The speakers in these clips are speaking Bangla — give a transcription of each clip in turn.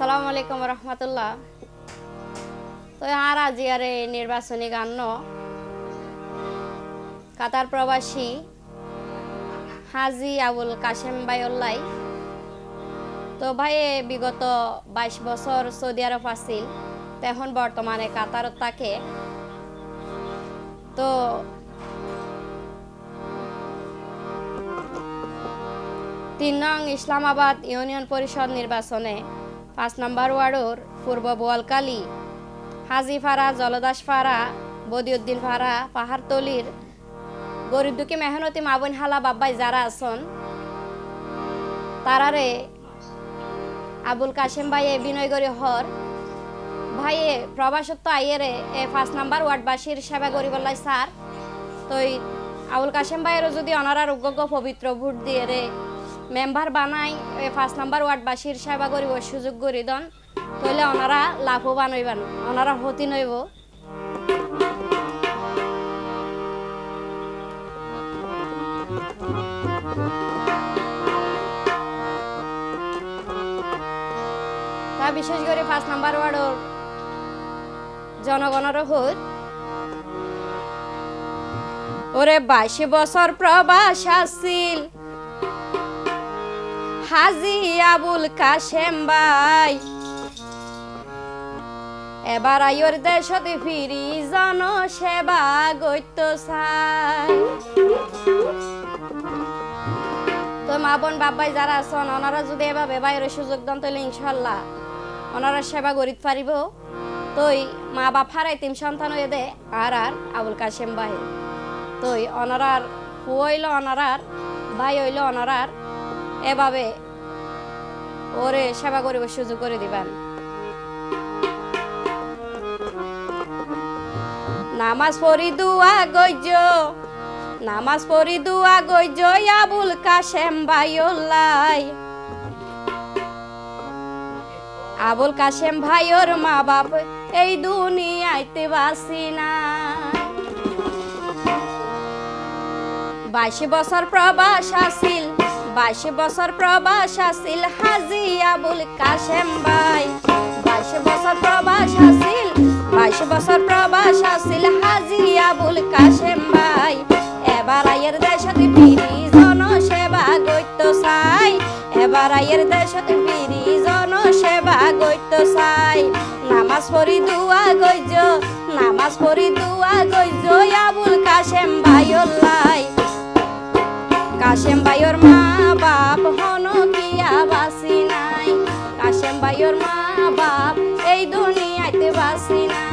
আসসালামু আলাইকুম রহমতুল্লাহ। তো আর আজিয়ারে নির্বাচনী গান কাতার প্রবাসী হাজি আবুল কাশেম বাইল্লাই। তো ভাই বিগত 22 বছর সৌদি আরব আছিল, এখন বর্তমানে কাতারত থাকে। তো 3 নং ইসলামাবাদ ইউনিয়ন পরিষদ নির্বাচনে 5 নম্বর ওয়ার্ডর পূর্ব বোয়ালকালী, হাজিপাড়া, জলদাসপাড়া, বদিউদ্দিন পাড়া, পাহাড়তলির গরিব দুঃখী মেহনতি মাবুন হালা বাব্বাই যারা আছেন তারারে আবুল কাশেম ভাইয়ে বিনয় করি হর ভাইয়ে প্রবাসত্ব আইয়েরে 5 নম্বর ওয়ার্ডবাসীর সেবা করিবলাই স্যার। তো আবুল কাশেম ভাইয়েরও যদি অনারার উগ্গ পবিত্র ভোট দিয়ে রে মেম্বার বানাই 5 নম্বর ওয়ার্ডবাসীর সেবা করিব সুযোগ করি দন, তাহলে ওনারা লাভবান হইবেন, ওনারা হতি নইব। তা বিশেষ করে 5 নম্বর ওয়ার্ডর জনগণের হোক ওরে 22 বছর প্রবাস আসিল হাজি আবুল কাশেম ভাই, এবার আইর দেশত ফিরি জনসেবা গইত চাই। তো মা বোন বাবাই যারা আছেন ওনারা যদি এভাবে বাইরের সুযোগ দেন তাহলে ইনশাল্লাহ ওনারা সেবা করিত পারিব। তই মা বাপ হারাই 3 সন্তান হয়ে দে আর আবুল কাশেম ভাই, তই অনারার হু হইল অনারার ভাই হইল অনারার, এভাবে ওরে সেবা করিব সুযোগ করে দিবেন। নামাজ পড়ি দুয়া গইজ, নামাজ পড়ি দুয়া গইজ আবুল কাশেম ভাইল্লাই। আবুল কাশেম ভাইয়ের মা বাপ এই দুনিয়াইতে বাসি না। 22 বছর প্রবাস আসিল, 22 বছর প্রবাস আসিল হাজি আবুল কাশেম ভাই। 22 বছর প্রবাস আসিল, 22 বছর প্রবাস আসিল হাজি আবুল কাশেম ভাই, এবার আইয়ের দেশত ফিরি জনসেবা গইত চাই। এবার আইয়ের দেশত ফিরি জনসেবা গইত চাই। নামাজ পড়ি দুয়া গইজ, নামাজ পড়ি দুয়া গইজ আবুল কাশেম ভাইল্লাই। কাশেম ভাইয়ের মা বাপ হন কিয়া বাসি নাই, কাশেম ভাইয়ের মা বাপ এই দুনিয়াতে বাসি নাই।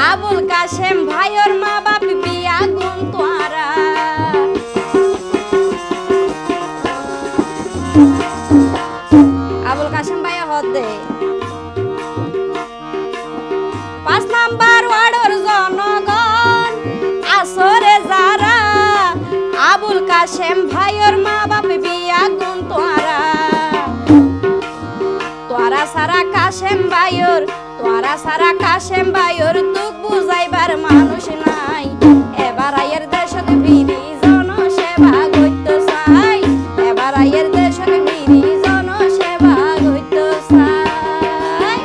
আবুল কাশেম ভাইয়ের মা বাপ বিয়া গুন তোরা, আবুল কাশেম ভাই হদে 5 নম্বর ওয়ার্ডের জনগণ আসরে যারা, আবুল কাশেম ভাইয়ের মা বাপ বিয়া গুন তোরা। তোরা সারা কাশেম ভাইয়ের, তোরা সারা কাশেম ভাইয়ের দুঃখ বুঝাইবার মানুষ নাই। এবার আইয়ের দেশত ফিরি জনসেবা গইত চাই, এবার আইয়ের দেশত ফিরি জনসেবা গইত চাই।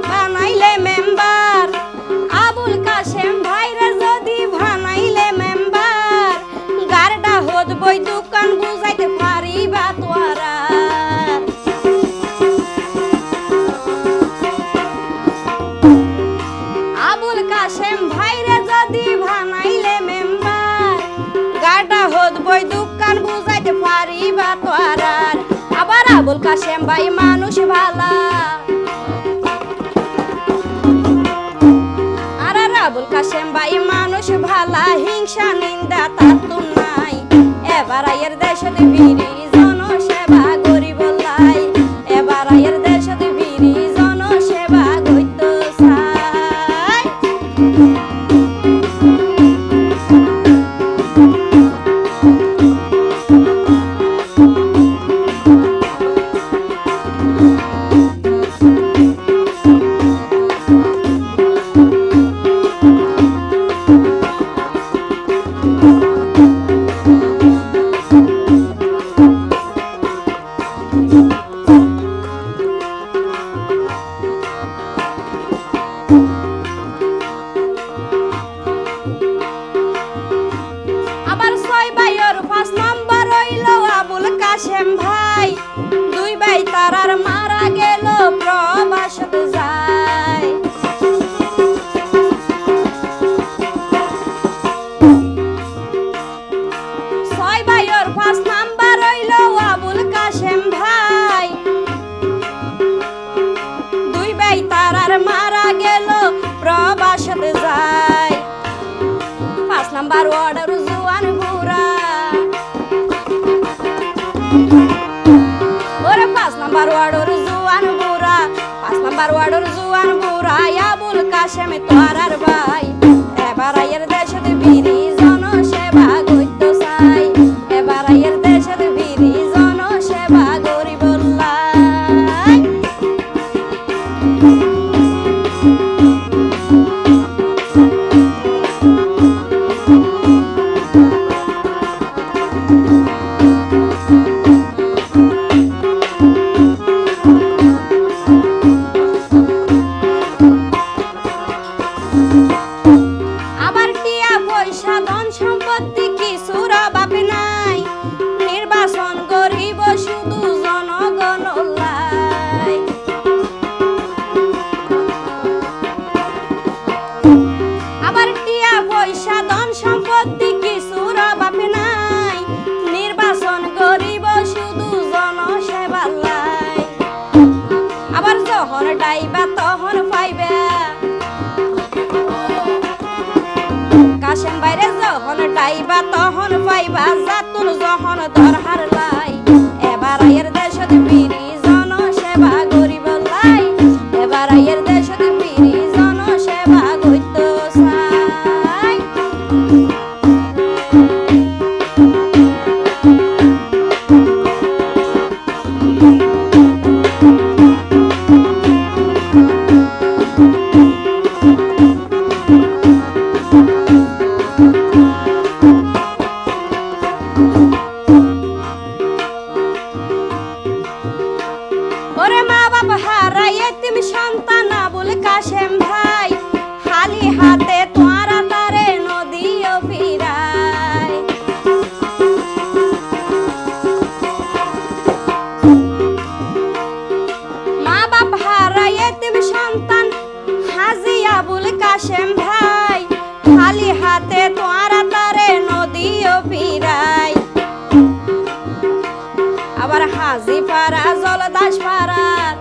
বানাইলে মেম্বার, আবুল কাশেম ভাইরে যদি বানাই আবুল কাশেম ভাইরে যদি বানাইলে মেম্বার গাটা হদ বই দোকান বুঝাইতে পারিবা তো আর আবার আবুল কাশেম ভাই মানুষ ভালা আর আবুল কাশেম ভাই মানুষ ভালা হিংসা নিন্দা তার তো নাই এবার আয়ের দেশে ভিড়ি জনসেবা গরিব লাই এবার আয়ের দেশে ভিড়ি জনসেবা গইত চাই আবার 6 ভাইয়ের 5 নম্বর হইল আবুল কাশেম ভাই 2 ভাই তারার মারা গেল প্রবাসত যায় 6 ভাইয়ের 5 নম্বর হইল আবুল কাশেম ভাই 2 ভাই তারার মারা গেল প্রবাসত যায় 5 নম্বর ওয়ার্ডের জুয়ান বুড়া ওরে 5 নম্বর ওয়ার্ডের জুয়ান বুড়া 5 নম্বর ওয়ার্ডের জুয়ান বুড়া আবুল কাশেম তোরার ভাই এবার আয়ের দেশে ভিড়ি জনসেবা গইত চাই এবার আয়ের দেশে ভিড়ি জনসেবা গরিব লাই আবার টিয়া পয়সা ধন সম্পত্তি কিছুর অভাব নাই নির্বাচন করিব শুধু জনগণ লাই আবার টিয়া পয়সা ধন সম্পত্তি কিছুর অভাব নাই নির্বাচন করিব শুধু জনসেবা লাই আবার যখন ডাইবা তখন পাইবে কাশেম বাইরে যখন ডাইবা তখন পাইবা জাতুন যখন দরহার লাই এবার আয়ের দেশত ভিড়ি জনসেবা গরিব লাই এবার আয়ের দেশত ভিড়ি জনসেবা গইত চাই ওরে মা বাবা হারাই এতিম সন্তান আবুল কাশেম ভাই খালি হাতে তোরা তারে নদীও ফিরায় মা বাবা হারাই এতিম সন্তান হাজি আবুল কাশেম ভাই খালি হাতে তোরা তারে নদীও ফিরায় আবার হাজি পাড়া জলদাস পাড়ার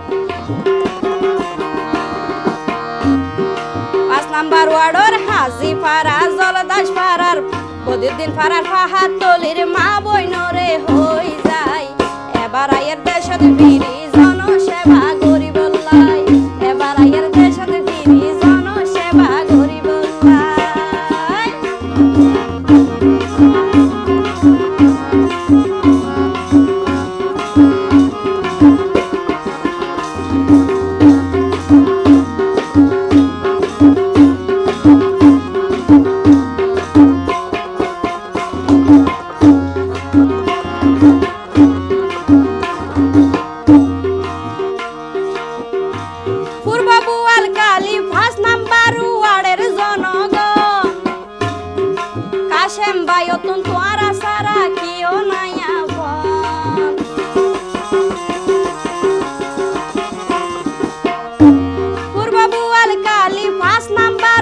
5 নম্বর ওয়ার্ডের হাজি পাড়া জলদাস পাড়ার প্রতিদিন পাড়ার পাহাড় তলির মা বইনরে হই যায় এবার আয়ের দেশত ভিড়ি জনসেবা গরিব লাই এবার আয়ের দেশত ভিড়ি জনসেবা গরিব লাই কাশেম ভাই অতন তোরা সারা কেউ নাই আপন পূর্ব বুয়াল কালী 5 নাম্বার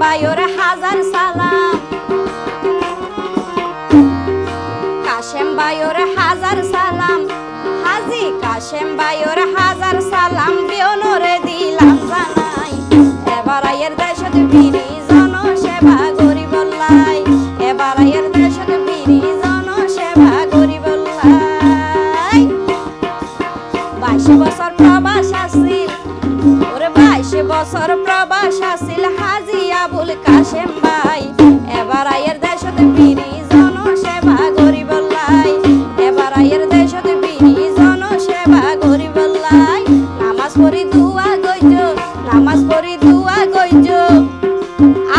ভাইয়ের হাজার সালাম, কাশেম ভাইয়ের হাজার সালাম, হাজি কাশেম ভাইয়ের হাজার সালাম, বিয়নরে দিলাম জানাই। এবার আয়ের দেশত বিরি জনসেবা গরিবল্লাই, এবার আয়ের দেশত বিরি জনসেবা গরিবল্লাই। 22 বছর প্রবাস আসিল, ওরে 22 বছর প্রবাস আসিল হাজি আবুল কাশেম ভাই। এবার আয়ের দেশত বিরি জনসেবা গরিবল্লাই, এবার আয়ের দেশত বিরি জনসেবা গরিবল্লাই। নামাজ পড়ি দুয়া গইজ, নামাজ পড়ি দুয়া গইজ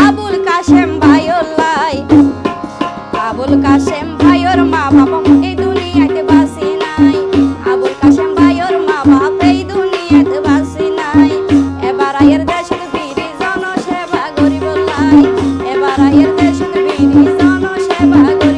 আবুল কাশেম ভাইওলাই। আবুল কাশেম ভাইয়ের মা বাবা এই দুনিয়াতে বাসি নাই, আবুল কাশেম ভাইয়ের মা বাপ এই দুনিয়াতে বাসি নাই। এবার আয়ের দেশত বিরি জনসেবা গরিবল্লাই, এবার আয়ের দেশত বিরি জনসেবা গরিবল্লাই।